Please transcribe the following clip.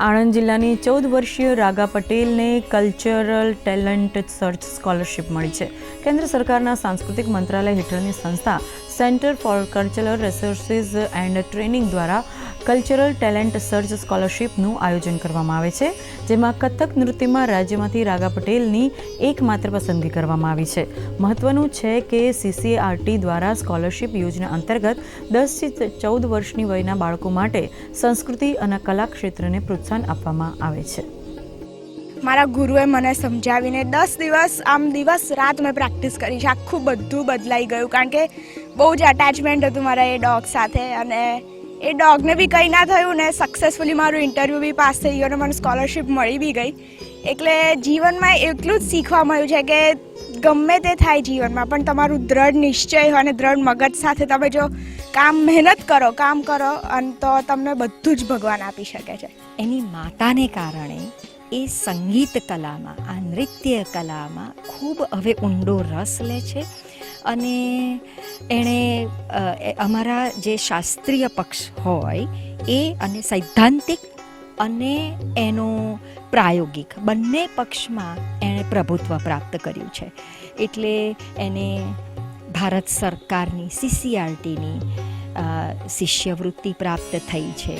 આણંદ જિલ્લાની 14 વર્ષીય રાગા પટેલને કલ્ચરલ ટેલેન્ટ સર્ચ સ્કોલરશિપ મળી છે. કેન્દ્ર સરકારના સાંસ્કૃતિક મંત્રાલય હેઠળની સંસ્થા centre for cultural resources and training દ્વારા કલ્ચરલ ટેલેન્ટ સર્ચ સ્કોલરશિપનું આયોજન કરવામાં આવે છે, જેમાં કથક નૃત્યમાં રાજ્યમાંથી રાગા પટેલની એકમાત્ર પસંદગી કરવામાં આવી છે. મહત્વનું છે કે CCRT દ્વારા સ્કોલરશિપ યોજના અંતર્ગત 10 થી 14 વર્ષની વયના બાળકો માટે સંસ્કૃતિ અને કલા ક્ષેત્રને પ્રોત્સાહન આપવામાં આવે છે. મારા ગુરુએ મને સમજાવીને 10 દિવસ દિવસ રાત મેં પ્રેક્ટિસ કરી છે. આખું બધું બદલાઈ ગયું, કારણ કે બહુ જ અટેચમેન્ટ હતું મારા એ ડોગ સાથે, અને એ ડોગને બી કંઈ ના થયું ને સક્સેસફુલી મારું ઇન્ટરવ્યૂ બી પાસ થઈ ગયું અને મને સ્કોલરશિપ મળી બી ગઈ. એટલે જીવનમાં એટલું જ શીખવા મળ્યું છે કે ગમે તે થાય જીવનમાં, પણ તમારું દ્રઢ નિશ્ચય હોય અને દ્રઢ મગજ સાથે તમે જો મહેનત કરો અને તો તમને બધું જ ભગવાન આપી શકે છે. એની માતાને કારણે એ સંગીત કલામાં, આ નૃત્ય કલામાં ખૂબ હવે ઊંડો રસ લે છે. અને એણે અમારા જે શાસ્ત્રીય પક્ષ હોય એ અને સૈદ્ધાંતિક અને એનો પ્રાયોગિક બંને પક્ષમાં એણે પ્રભુત્વ પ્રાપ્ત કર્યું છે. એટલે એને ભારત સરકારની CCRTની શિષ્યવૃત્તિ પ્રાપ્ત થઈ છે.